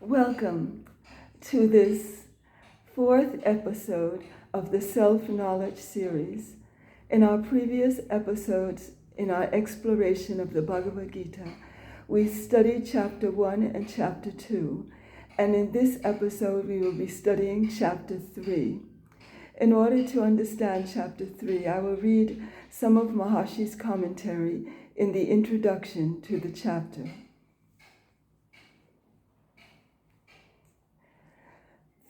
Welcome to this fourth episode of the Self-Knowledge series. In our previous episodes, in our exploration of the Bhagavad Gita, we studied chapter 1 and chapter 2, and in this episode we will be studying chapter 3. In order to understand chapter 3, I will read some of Mahashi's commentary in the introduction to the chapter.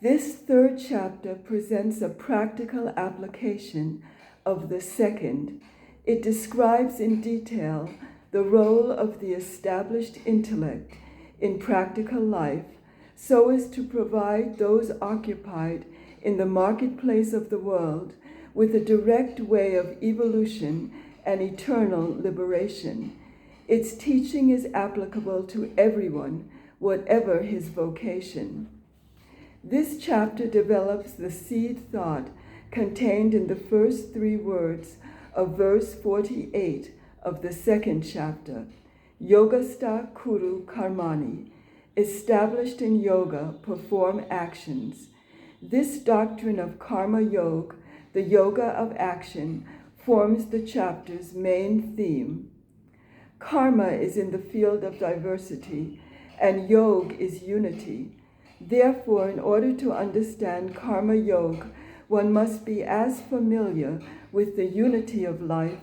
This third chapter presents a practical application of the second. It describes in detail the role of the established intellect in practical life so as to provide those occupied in the marketplace of the world with a direct way of evolution and eternal liberation. Its teaching is applicable to everyone, whatever his vocation. This chapter develops the seed thought contained in the first 3 words of verse 48 of the second chapter, Yogastha Kuru Karmani, established in yoga, perform actions. This doctrine of karma yoga, the yoga of action, forms the chapter's main theme. Karma is in the field of diversity, and yoga is unity. Therefore, in order to understand karma yoga, one must be as familiar with the unity of life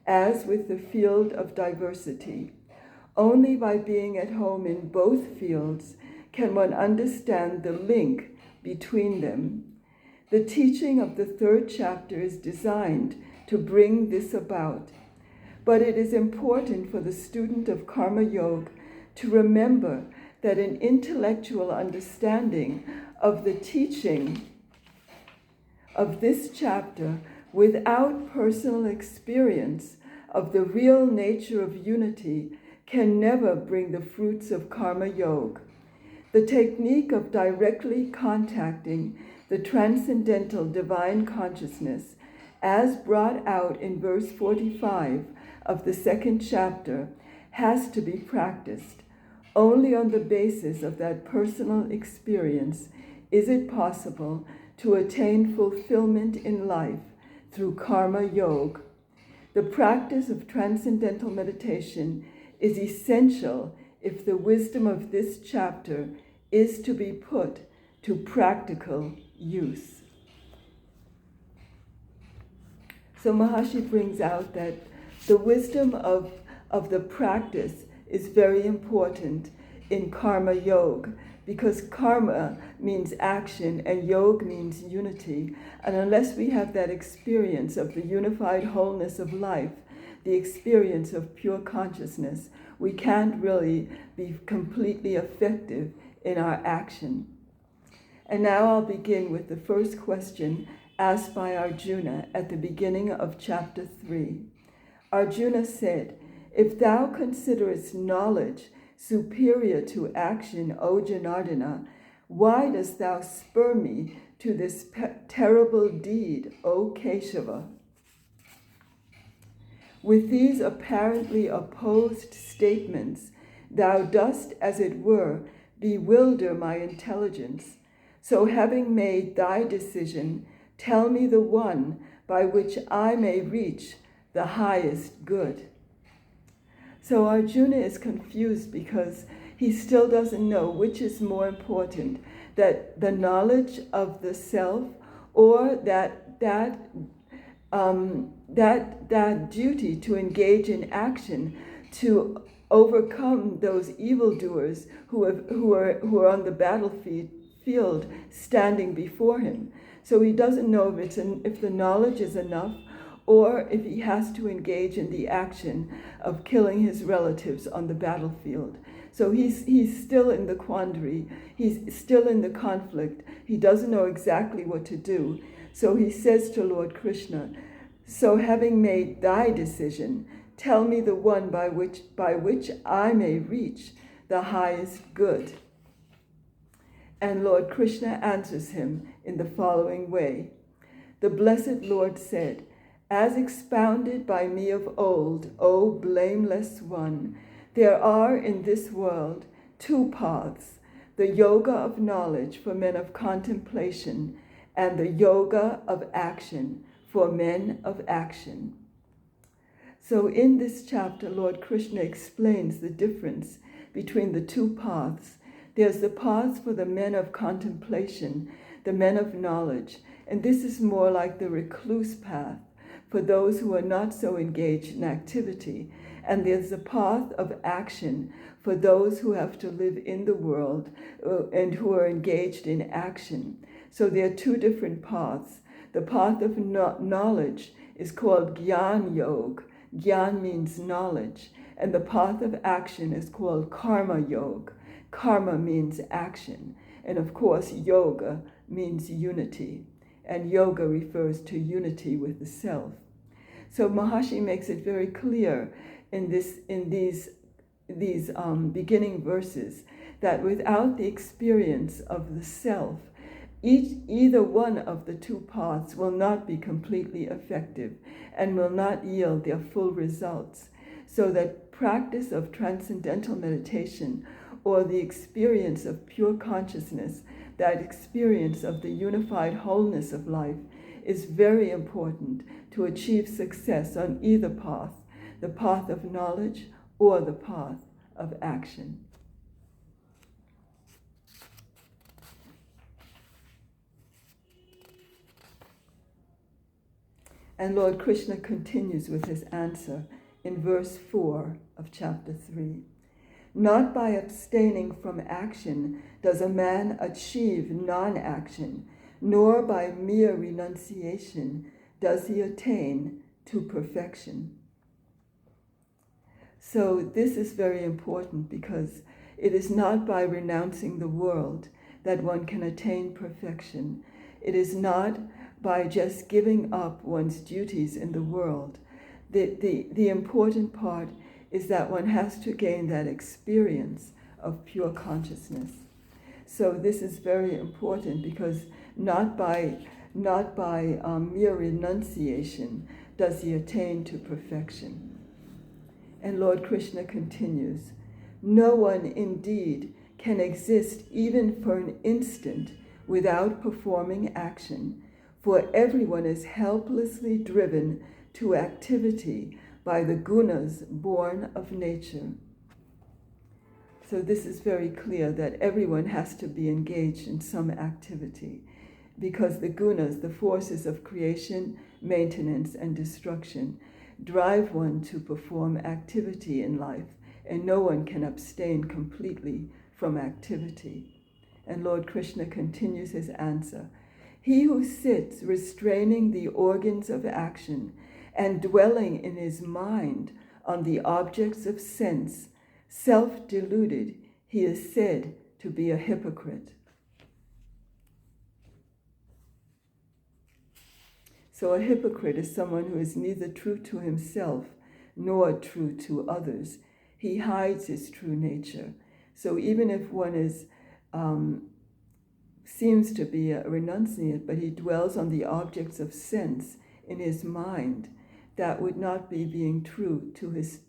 as with the field of diversity. Only by being at home in both fields can one understand the link between them. The teaching of the third chapter is designed to bring this about. But it is important for the student of karma yoga to remember that an intellectual understanding of the teaching of this chapter without personal experience of the real nature of unity can never bring the fruits of karma yoga. The technique of directly contacting the transcendental divine consciousness, as brought out in verse 45 of the second chapter, has to be practiced. Only on the basis of that personal experience is it possible to attain fulfillment in life through karma yoga. The practice of transcendental meditation is essential if the wisdom of this chapter is to be put to practical use. So Maharshi brings out that the wisdom of the practice is very important in karma yoga, because karma means action and yoga means unity. And unless we have that experience of the unified wholeness of life, the experience of pure consciousness, we can't really be completely effective in our action. And now I'll begin with the first question asked by Arjuna at the beginning of chapter 3. Arjuna said, "If thou considerest knowledge superior to action, O Janardana, why dost thou spur me to this terrible deed, O Keshava?" With these apparently opposed statements, thou dost, as it were, bewilder my intelligence. So having made thy decision, tell me the one by which I may reach the highest good. So Arjuna is confused because he still doesn't know which is more important, that the knowledge of the self or that duty to engage in action to overcome those evildoers who are on the battlefield standing before him. So he doesn't know if the knowledge is enough, or if he has to engage in the action of killing his relatives on the battlefield. So he's still in the quandary. He's still in the conflict. He doesn't know exactly what to do. So he says to Lord Krishna, "So having made thy decision, tell me the one by which I may reach the highest good." And Lord Krishna answers him in the following way. The Blessed Lord said, "As expounded by me of old, O blameless one, there are in this world 2 paths, the yoga of knowledge for men of contemplation, and the yoga of action for men of action. So in this chapter, Lord Krishna explains the difference between the two paths. There's the path for the men of contemplation, the men of knowledge, and this is more like the recluse path for those who are not so engaged in activity. And there's the path of action for those who have to live in the world and who are engaged in action. So there are two different paths. The path of knowledge is called Gyana Yoga. Gyan means knowledge. And the path of action is called Karma Yoga. Karma means action. And of course, yoga means unity. And yoga refers to unity with the self. So Maharshi makes it very clear in these beginning verses that without the experience of the self, either one of the two paths will not be completely effective and will not yield their full results. So that practice of transcendental meditation, or the experience of pure consciousness, that experience of the unified wholeness of life, is very important to achieve success on either path, the path of knowledge or the path of action. And Lord Krishna continues with his answer in verse 4 of chapter 3. Not by abstaining from action does a man achieve non-action, nor by mere renunciation does he attain to perfection. So this is very important because it is not by renouncing the world that one can attain perfection. It is not by just giving up one's duties in the world. The important part is that one has to gain that experience of pure consciousness. So this is very important because not by mere renunciation does he attain to perfection. And Lord Krishna continues, no one indeed can exist even for an instant without performing action, for everyone is helplessly driven to activity by the gunas born of nature. So this is very clear that everyone has to be engaged in some activity because the gunas, the forces of creation, maintenance, and destruction, drive one to perform activity in life, and no one can abstain completely from activity. And Lord Krishna continues his answer. He who sits restraining the organs of action and dwelling in his mind on the objects of sense, self-deluded, he is said to be a hypocrite. So a hypocrite is someone who is neither true to himself nor true to others. He hides his true nature. So even if one is seems to be a renunciate, but he dwells on the objects of sense in his mind, that would not be being true to his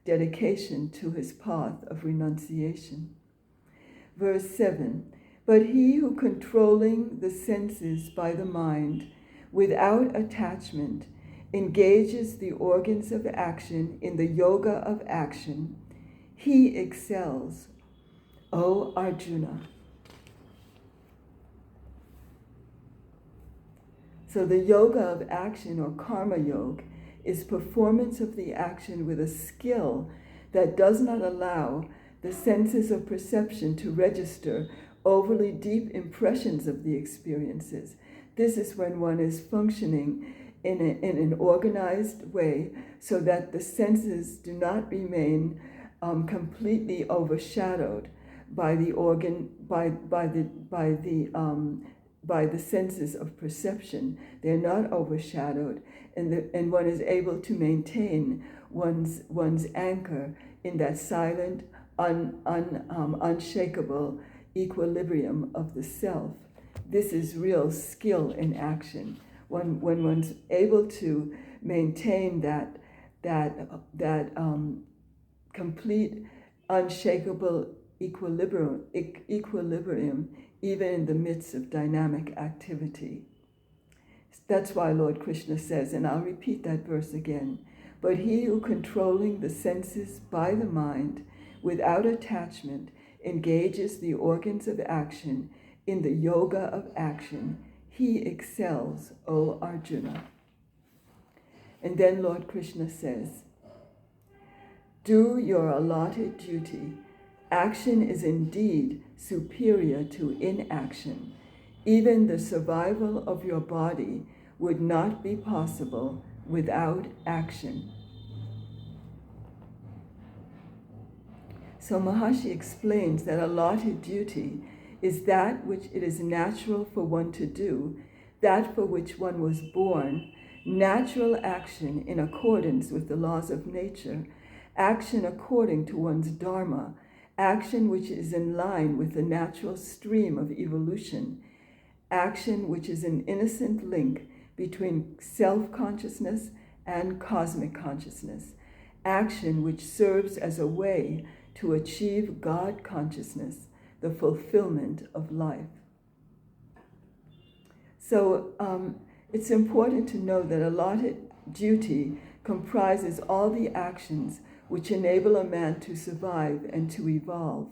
dedication to his path of renunciation. Verse 7, but he who controlling the senses by the mind, without attachment, engages the organs of action in the yoga of action, he excels, O Arjuna. So the yoga of action, or karma yoga, is performance of the action with a skill that does not allow the senses of perception to register overly deep impressions of the experiences. This is when one is functioning in an organized way so that the senses do not remain completely overshadowed by the senses of perception. They're not overshadowed, and one is able to maintain one's anchor in that silent, unshakable equilibrium of the self. This is real skill in action. When one's able to maintain that complete, unshakable equilibrium even in the midst of dynamic activity. That's why Lord Krishna says, and I'll repeat that verse again, but he who controlling the senses by the mind without attachment engages the organs of action in the yoga of action, he excels, O Arjuna. And then Lord Krishna says, do your allotted duty. Action is indeed superior to inaction. Even the survival of your body would not be possible without action. So Maharishi explains that allotted duty is that which it is natural for one to do, that for which one was born, natural action in accordance with the laws of nature, action according to one's dharma, action which is in line with the natural stream of evolution, action which is an innocent link between self-consciousness and cosmic consciousness, action which serves as a way to achieve God consciousness, the fulfillment of life. So it's important to know that allotted duty comprises all the actions which enable a man to survive and to evolve.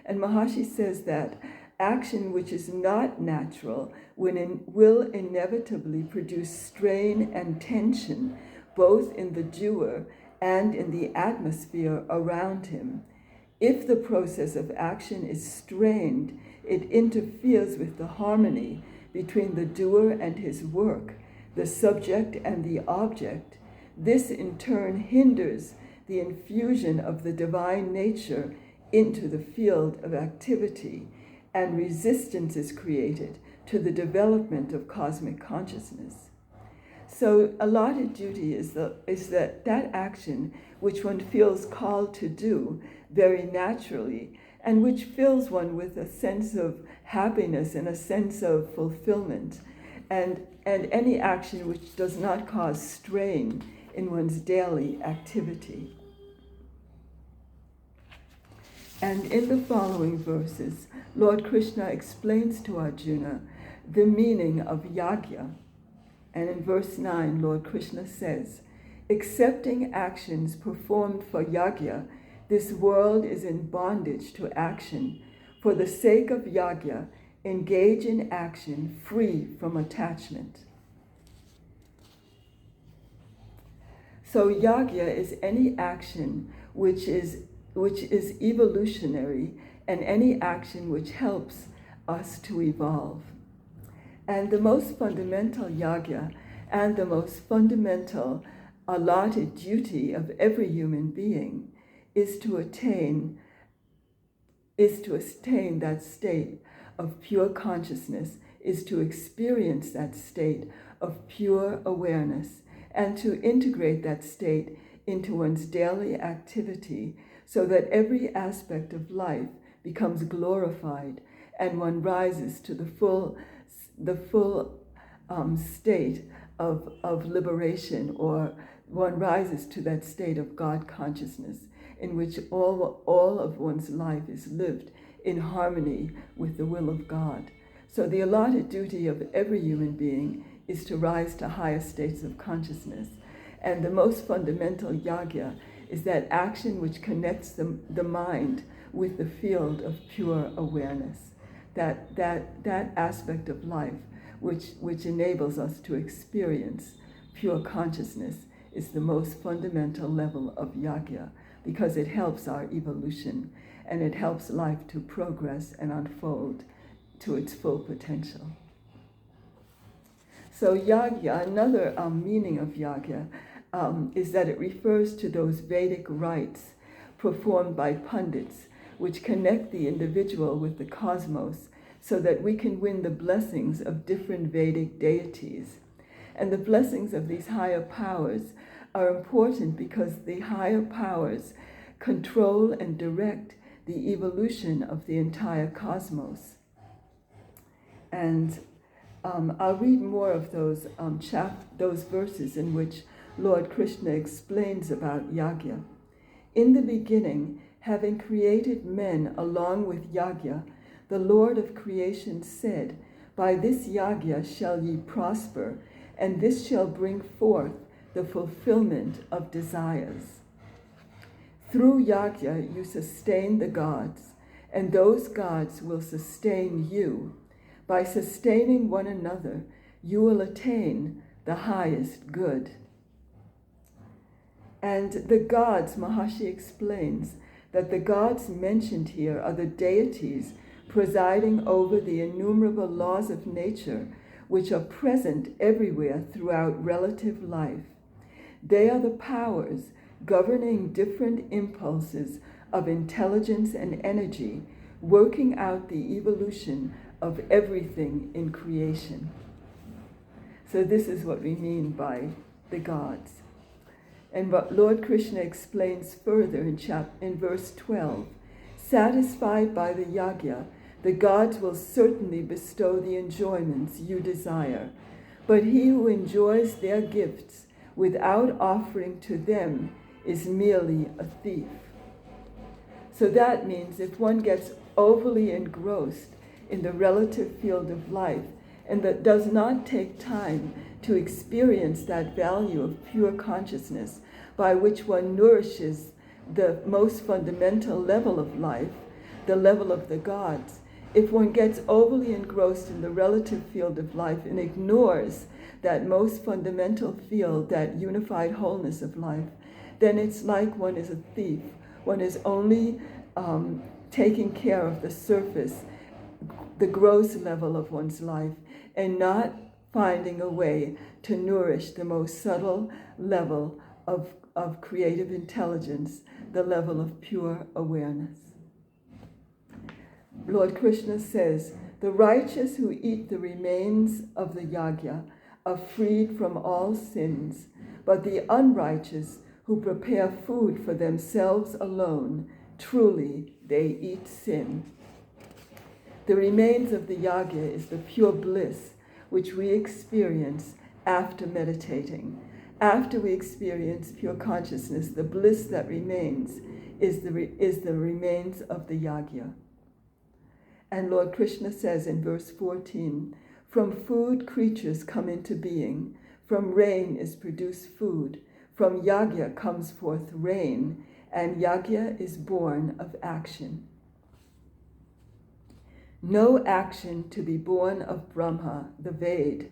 And Maharishi says that action which is not natural will inevitably produce strain and tension, both in the doer and in the atmosphere around him. If the process of action is strained, it interferes with the harmony between the doer and his work, the subject and the object. This in turn hinders the infusion of the divine nature into the field of activity, and resistance is created to the development of cosmic consciousness. So allotted duty is that action which one feels called to do very naturally, and which fills one with a sense of happiness and a sense of fulfillment, and any action which does not cause strain in one's daily activity. And in the following verses, Lord Krishna explains to Arjuna the meaning of yagya. And in verse 9, Lord Krishna says, accepting actions performed for yagya, this world is in bondage to action. For the sake of yagya, engage in action free from attachment. So yagya is any action which is evolutionary, and any action which helps us to evolve. And the most fundamental yagya and the most fundamental allotted duty of every human being is to attain that state of pure consciousness, is to experience that state of pure awareness, and to integrate that state into one's daily activity, so that every aspect of life becomes glorified and one rises to the full state of liberation, or one rises to that state of God consciousness in which all of one's life is lived in harmony with the will of God. So the allotted duty of every human being is to rise to higher states of consciousness. And the most fundamental yagya is that action which connects the mind with the field of pure awareness, that aspect of life which enables us to experience pure consciousness is the most fundamental level of yagya, because it helps our evolution and it helps life to progress and unfold to its full potential. So yagya, another meaning of yagya, is that it refers to those Vedic rites performed by pundits, which connect the individual with the cosmos so that we can win the blessings of different Vedic deities. And the blessings of these higher powers are important because the higher powers control and direct the evolution of the entire cosmos. And I'll read more of those verses in which Lord Krishna explains about yagya. In the beginning, having created men along with yagya, the Lord of creation said, "By this yagya shall ye prosper, and this shall bring forth the fulfillment of desires." Through yagya you sustain the gods, and those gods will sustain you. By sustaining one another, you will attain the highest good. And the gods, Maharshi explains, that the gods mentioned here are the deities presiding over the innumerable laws of nature which are present everywhere throughout relative life. They are the powers governing different impulses of intelligence and energy, working out the evolution of everything in creation. So this is what we mean by the gods. And what Lord Krishna explains further in verse 12, satisfied by the yagya, the gods will certainly bestow the enjoyments you desire, but he who enjoys their gifts without offering to them is merely a thief. So that means if one gets overly engrossed in the relative field of life and that does not take time to experience that value of pure consciousness by which one nourishes the most fundamental level of life, the level of the gods, if one gets overly engrossed in the relative field of life and ignores that most fundamental field, that unified wholeness of life, then it's like one is a thief. One is only taking care of the surface, the gross level of one's life, and not finding a way to nourish the most subtle level of creative intelligence, the level of pure awareness. Lord Krishna says, "The righteous who eat the remains of the yagya are freed from all sins, but the unrighteous who prepare food for themselves alone, truly they eat sin." The remains of the yagya is the pure bliss which we experience after meditating. After we experience pure consciousness, the bliss that remains is the remains of the yagya. And Lord Krishna says in verse 14, "From food creatures come into being, from rain is produced food, from yagya comes forth rain, and yagya is born of action." No action to be born of Brahma, the Ved.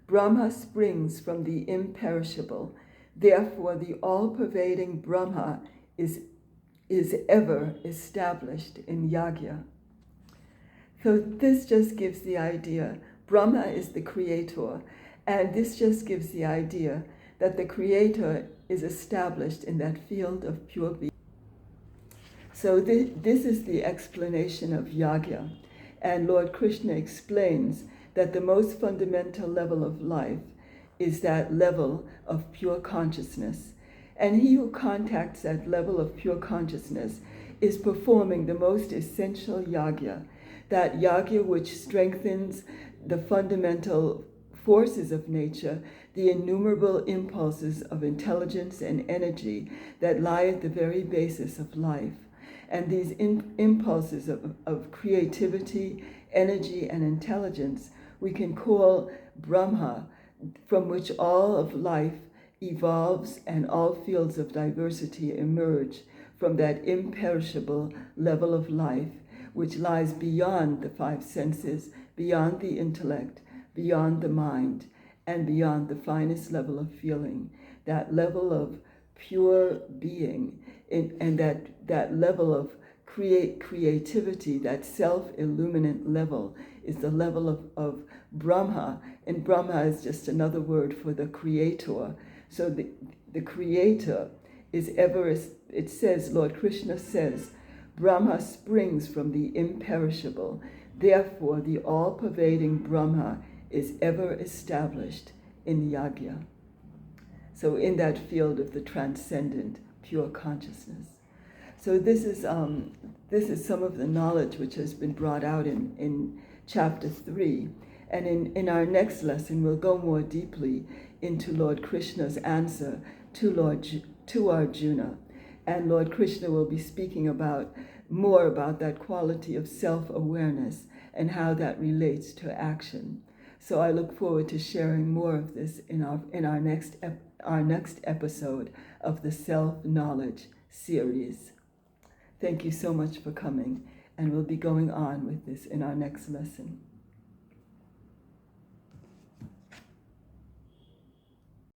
Brahma springs from the imperishable. Therefore, the all-pervading Brahma is ever established in yagya. So this just gives the idea, Brahma is the creator, and this just gives the idea that the creator is established in that field of pure being. So this is the explanation of yagya. And Lord Krishna explains that the most fundamental level of life is that level of pure consciousness. And he who contacts that level of pure consciousness is performing the most essential yagya, that yagya which strengthens the fundamental forces of nature, the innumerable impulses of intelligence and energy that lie at the very basis of life. And these impulses of creativity, energy, and intelligence we can call Brahma, from which all of life evolves and all fields of diversity emerge from that imperishable level of life which lies beyond the five senses, beyond the intellect, beyond the mind, and beyond the finest level of feeling, that level of pure being, and that level of creativity, that self-illuminant level, is the level of Brahma, and Brahma is just another word for the creator. So the creator is ever, it says, Lord Krishna says, Brahma springs from the imperishable. Therefore, the all-pervading Brahma is ever established in yagya. So in that field of the transcendent, pure consciousness. So this is some of the knowledge which has been brought out in chapter 3. And in our next lesson, we'll go more deeply into Lord Krishna's answer to Arjuna. And Lord Krishna will be speaking more about that quality of self-awareness and how that relates to action. So I look forward to sharing more of this in our next episode of the Self-Knowledge series. Thank you so much for coming, and we'll be going on with this in our next lesson.